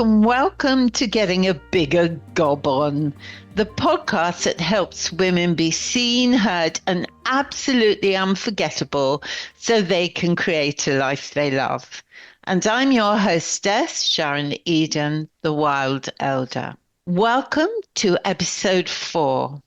Welcome to Getting a Bigger Gob On, the podcast that helps women be seen, heard, and absolutely unforgettable so they can create a life they love. And I'm your hostess, Sharon Eden, the Wild Elder. Welcome to Episode 4,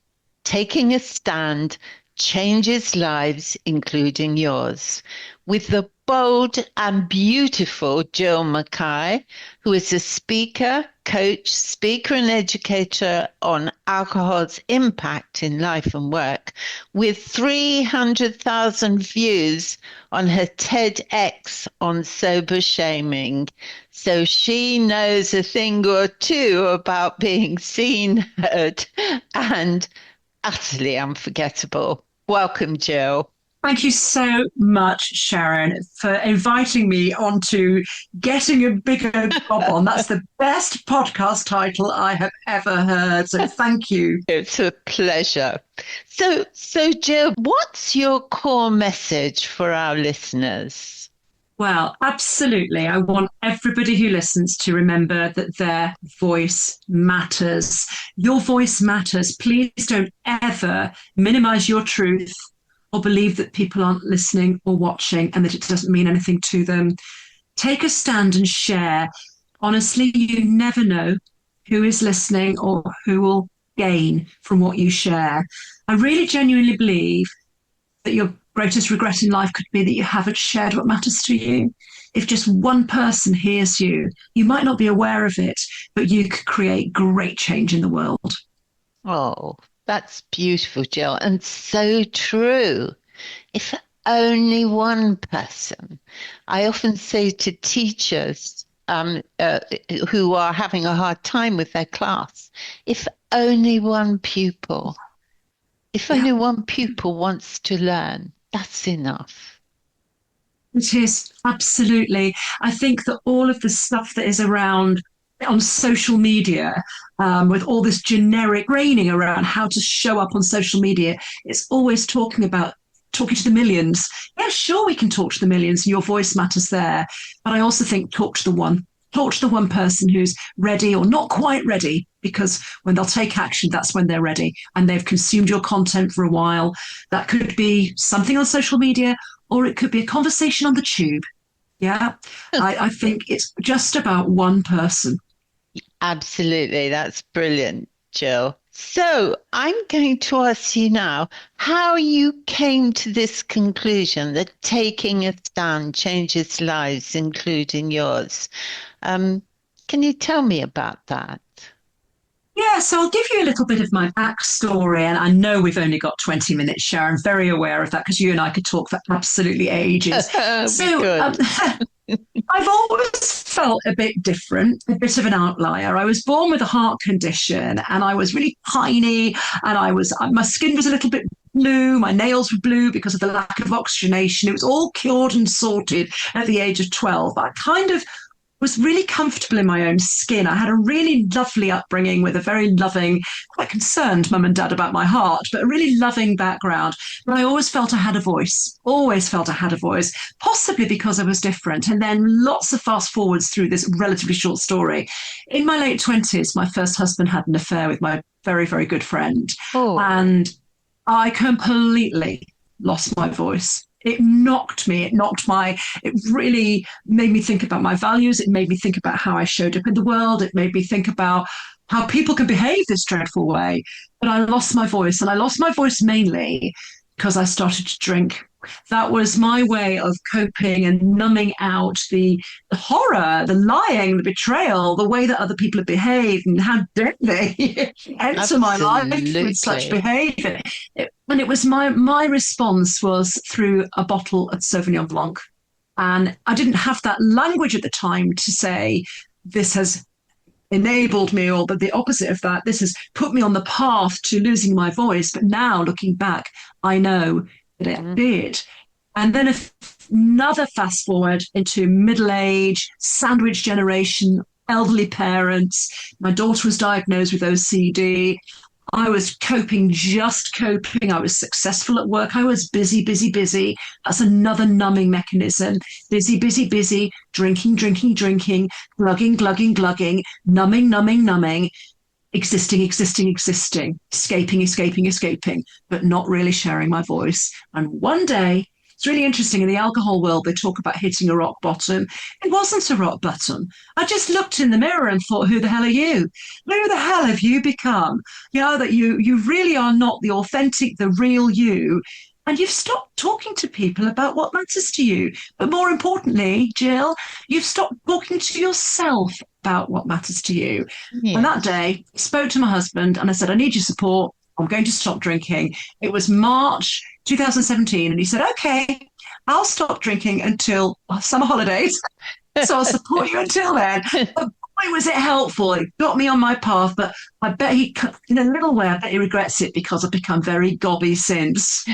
Taking a Stand Changes Lives, Including Yours, with the bold and beautiful Gill McKay, who is a speaker, coach, and educator on alcohol's impact in life and work, with 300,000 views on her TEDX on sober shaming. So she knows a thing or two about being seen, heard, and utterly unforgettable. Welcome, Gill. Thank you so much, Sharon, for inviting me onto Getting a Bigger Gob On. That's the best podcast title I have ever heard. So thank you. It's a pleasure. So Gill, what's your core message for our listeners? Well, absolutely. I want everybody who listens to remember that their voice matters. Your voice matters. Please don't ever minimize your truth or believe that people aren't listening or watching and that it doesn't mean anything to them. Take a stand and share. Honestly, you never know who is listening or who will gain from what you share. I really genuinely believe that your greatest regret in life could be that you haven't shared what matters to you. If just one person hears you, you might not be aware of it, but you could create great change in the world. Oh, that's beautiful, Gill, and so true. If only one person. I often say to teachers who are having a hard time with their class, if only one pupil wants to learn, that's enough. It is, absolutely. I think that all of the stuff that is around on social media, with all this generic training around how to show up on social media, it's always talking to the millions. Yeah, sure, we can talk to the millions and your voice matters there. But I also think talk to the one person who's ready or not quite ready, because when they'll take action, that's when they're ready and they've consumed your content for a while. That could be something on social media, or it could be a conversation on the tube. Yeah, I think it's just about one person. Absolutely. That's brilliant, Gill. So I'm going to ask you now how you came to this conclusion that taking a stand changes lives, including yours. Can you tell me about that? Yeah, so I'll give you a little bit of my backstory, and I know we've only got 20 minutes, Sharon, very aware of that, because you and I could talk for absolutely ages. I've always felt a bit different, a bit of an outlier. I was born with a heart condition and I was really tiny, and my skin was a little bit blue, my nails were blue because of the lack of oxygenation. It was all cured and sorted at the age of 12. I kind of was really comfortable in my own skin. I had a really lovely upbringing with a very loving, quite concerned mum and dad about my heart, but a really loving background. But I always felt I had a voice, possibly because I was different. And then lots of fast forwards through this relatively short story. In my late 20s, my first husband had an affair with my very, very good friend. Oh. And I completely lost my voice. It really made me think about my values. It made me think about how I showed up in the world. It made me think about how people can behave this dreadful way. But I lost my voice, and I lost my voice mainly because I started to drink. That was my way of coping and numbing out the horror, the lying, the betrayal, the way that other people have behaved, and how dare they enter my life with such behavior. And it was my response was through a bottle of Sauvignon Blanc. And I didn't have that language at the time to say, this has enabled me, or but the opposite of that, this has put me on the path to losing my voice. But now looking back, I know that it did. And then another fast forward into middle age, sandwich generation, elderly parents. My daughter was diagnosed with OCD. I was coping, just coping. I was successful at work. I was busy, busy, busy. That's another numbing mechanism. Busy, busy, busy, drinking, drinking, drinking, glugging, glugging, glugging, numbing, numbing, numbing, existing, existing, existing, escaping, escaping, escaping, but not really sharing my voice. And one day, it's really interesting. In the alcohol world, they talk about hitting a rock bottom. It wasn't a rock bottom. I just looked in the mirror and thought, who the hell are you? Who the hell have you become? You know, that you really are not the authentic, the real you. And you've stopped talking to people about what matters to you. But more importantly, Jill, you've stopped talking to yourself about what matters to you. And Yeah. that day, I spoke to my husband and I said, I need your support. I'm going to stop drinking. It was March 2017. And he said, okay, I'll stop drinking until summer holidays. So I'll support you until then. But boy, was it helpful. It got me on my path. But I bet in a little way, I bet he regrets it because I've become very gobby since.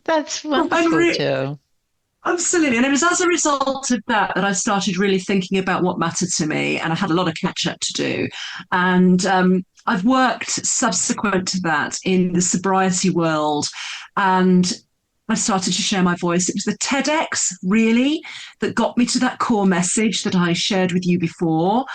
That's And wonderful, Joe. absolutely. And it was as a result of that that I started really thinking about what mattered to me. And I had a lot of catch up to do. And I've worked subsequent to that in the sobriety world. And I started to share my voice. It was the TEDx, really, that got me to that core message that I shared with you before.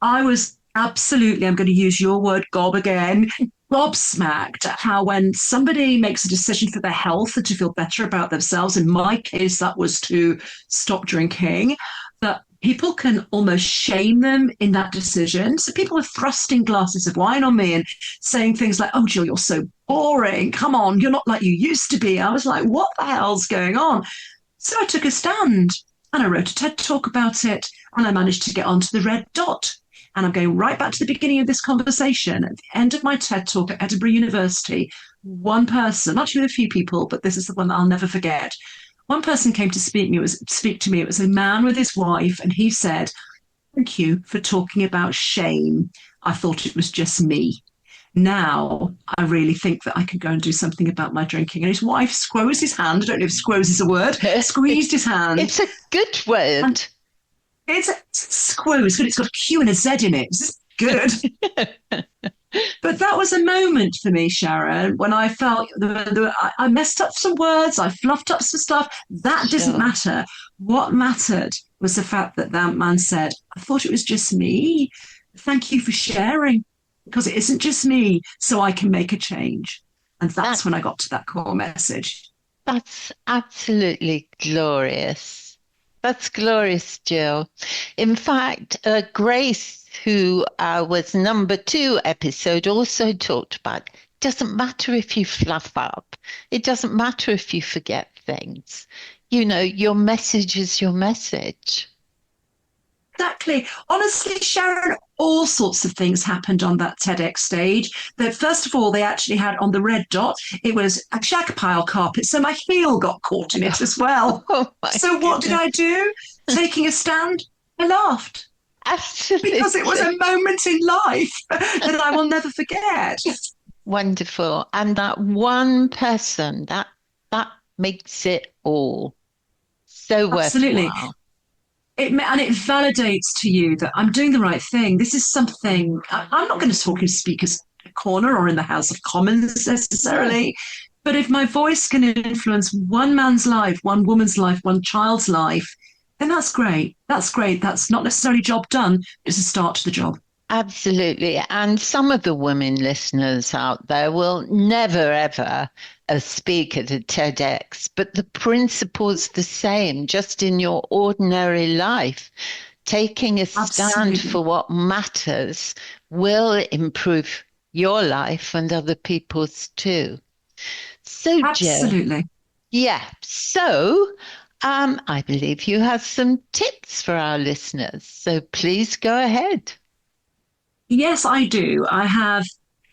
I was absolutely, I'm going to use your word, gob again, gobsmacked at how when somebody makes a decision for their health and to feel better about themselves, in my case, that was to stop drinking, that people can almost shame them in that decision. So people were thrusting glasses of wine on me and saying things like, oh, Jill, you're so boring. Come on, you're not like you used to be. I was like, what the hell's going on? So I took a stand and I wrote a TED talk about it and I managed to get onto the red dot. And I'm going right back to the beginning of this conversation. At the end of my TED talk at Edinburgh University, one person, actually a few people, but this is the one that I'll never forget. One person came to speak to me. It was a man with his wife, and he said, thank you for talking about shame. I thought it was just me. Now I really think that I can go and do something about my drinking. And his wife squoze his hand. I don't know if squoze is a word, squeezed his hand. It's a good word. It's squoze, but it's got a Q and a Z in it. This is good. But that was a moment for me, Sharon, when I felt I messed up some words, I fluffed up some stuff. That doesn't matter. What mattered was the fact that that man said, I thought it was just me. Thank you for sharing, because it isn't just me, so I can make a change. And that's when I got to that core message. That's absolutely glorious. That's glorious, Jill. In fact, Grace, who was #2 episode, also talked about it doesn't matter if you fluff up. It doesn't matter if you forget things. You know, your message is your message. Exactly. Honestly, Sharon, all sorts of things happened on that TEDx stage. That first of all, they actually had on the red dot, it was a jack pile carpet. So my heel got caught in it as well. Oh so what did I do? Taking a stand, I laughed. Absolutely. Because it was a moment in life that I will never forget. Wonderful. And that one person, that makes it all so Absolutely. worthwhile. It validates to you that I'm doing the right thing. This is something I'm not going to talk in Speaker's Corner or in the House of Commons necessarily, but if my voice can influence one man's life, one woman's life, one child's life, then that's great. That's great. That's not necessarily job done. It's a start to the job. Absolutely. And some of the women listeners out there will never, ever speak at a TEDx, but the principle's the same, just in your ordinary life. Taking a stand for what matters will improve your life and other people's too. So, absolutely. Jill, yeah. So, I believe you have some tips for our listeners. So please go ahead. Yes, I do. I have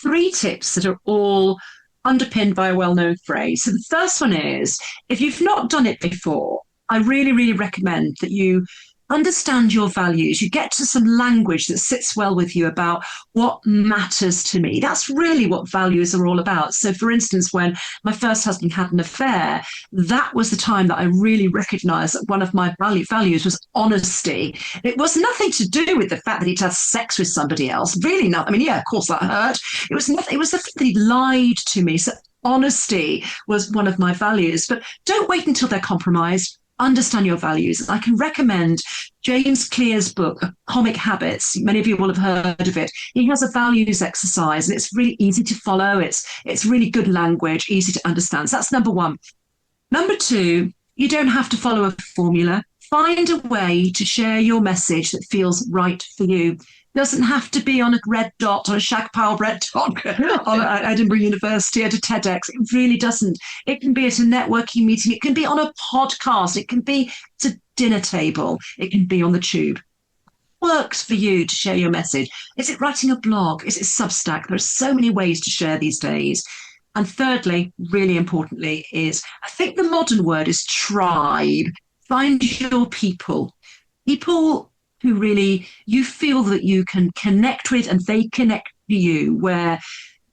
3 tips that are all underpinned by a well-known phrase. So the first one is, if you've not done it before, I really, really recommend that you understand your values. You get to some language that sits well with you about what matters to me. That's really what values are all about. So, for instance, when my first husband had an affair, that was the time that I really recognized that one of my values was honesty. It was nothing to do with the fact that he'd had sex with somebody else. Really not. I mean, yeah, of course that hurt. It was nothing. It was the fact that he lied to me. So honesty was one of my values. But don't wait until they're compromised. Understand your values. I can recommend James Clear's book, Atomic Habits. Many of you will have heard of it. He has a values exercise, and it's really easy to follow. It's really good language, easy to understand. So that's number one. Number two, you don't have to follow a formula. Find a way to share your message that feels right for you. Doesn't have to be on a red dot or a shag pile red dot on Edinburgh University at a TEDx. It really doesn't. It can be at a networking meeting. It can be on a podcast. It can be at a dinner table. It can be on the tube. Works for you to share your message. Is it writing a blog? Is it Substack? There are so many ways to share these days. And thirdly, really importantly, is I think the modern word is tribe. Find your people. People who really you feel that you can connect with and they connect to you, where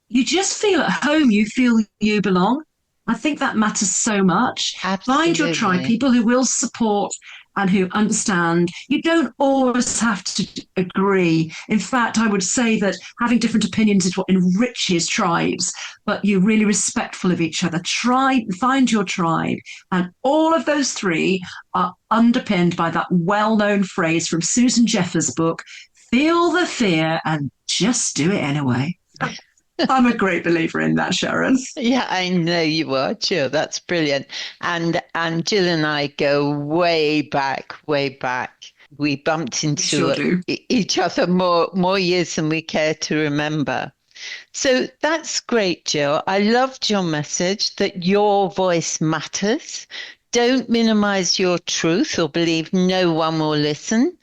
you just feel at home, you feel you belong. I think that matters so much. Absolutely. Find your tribe, people who will support and who understand. You don't always have to agree. In fact, I would say that having different opinions is what enriches tribes, but you're really respectful of each other. Find your tribe. And all of those three are underpinned by that well-known phrase from Susan Jeffers' book, feel the fear and just do it anyway. I'm a great believer in that, Sharon. Yeah, I know you are, Jill. That's brilliant. And Jill and I go way back, way back. We bumped into each other more years than we care to remember. So that's great, Jill. I loved your message that your voice matters. Don't minimize your truth or believe no one will listen.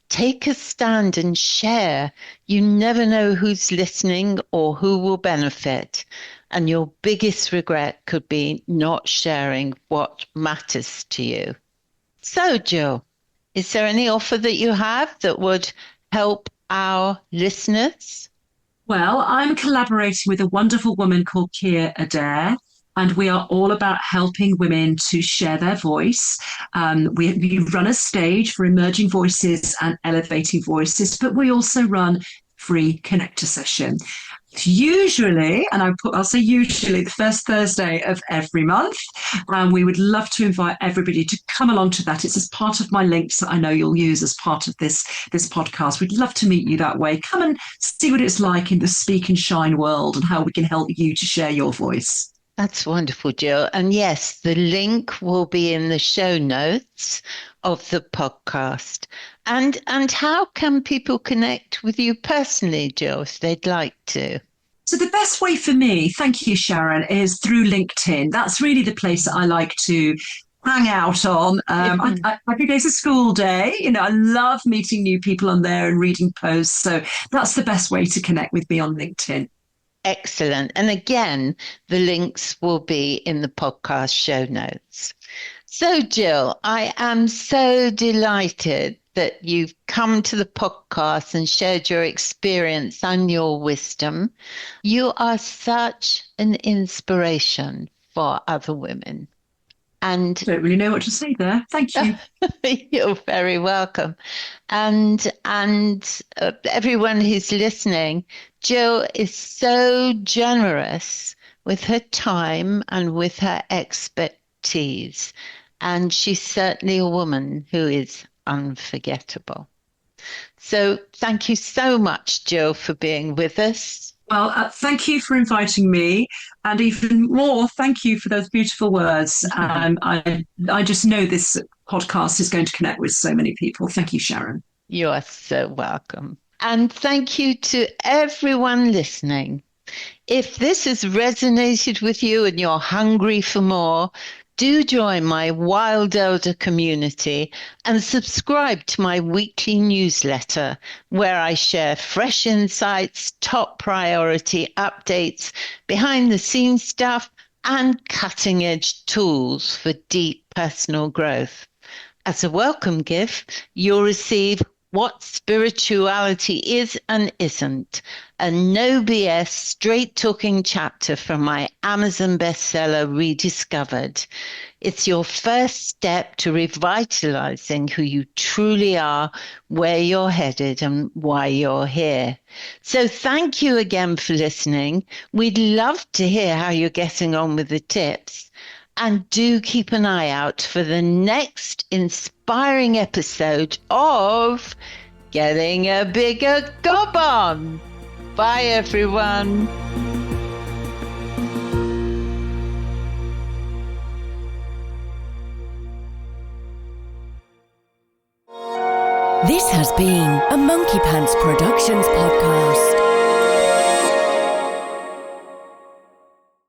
Take a stand and share. You never know who's listening or who will benefit. And your biggest regret could be not sharing what matters to you. So, Jill, is there any offer that you have that would help our listeners? Well, I'm collaborating with a wonderful woman called Kia Adair. And we are all about helping women to share their voice. We run a stage for emerging voices and elevating voices, but we also run free connector session. Usually, and I'll say usually, the first Thursday of every month. We would love to invite everybody to come along to that. It's as part of my links that I know you'll use as part of this podcast. We'd love to meet you that way. Come and see what it's like in the Speak and Shine world and how we can help you to share your voice. That's wonderful, Jill. And yes, the link will be in the show notes of the podcast. And how can people connect with you personally, Jill, if they'd like to? So the best way for me, thank you, Sharon, is through LinkedIn. That's really the place that I like to hang out on. Every day's a school day. I love meeting new people on there and reading posts. So that's the best way to connect with me on LinkedIn. Excellent. And again, the links will be in the podcast show notes. So, Jill, I am so delighted that you've come to the podcast and shared your experience and your wisdom. You are such an inspiration for other women. And I don't really know what to say there. Thank you. You're very welcome. And everyone who's listening, Jill is so generous with her time and with her expertise. And she's certainly a woman who is unforgettable. So thank you so much, Jill, for being with us. Well, thank you for inviting me, and even more, thank you for those beautiful words. I just know this podcast is going to connect with so many people. Thank you, Sharon. You are so welcome. And thank you to everyone listening. If this has resonated with you and you're hungry for more, do join my Wild Elder community and subscribe to my weekly newsletter where I share fresh insights, top priority updates, behind the scenes stuff, and cutting edge tools for deep personal growth. As a welcome gift, you'll receive What Spirituality Is and Isn't, a no BS, straight talking chapter from my Amazon bestseller, Rediscovered. It's your first step to revitalizing who you truly are, where you're headed, and why you're here. So thank you again for listening. We'd love to hear how you're getting on with the tips. And do keep an eye out for the next inspiring episode of Getting a Bigger Gob On. Bye, everyone. This has been a Monkey Pants Productions podcast.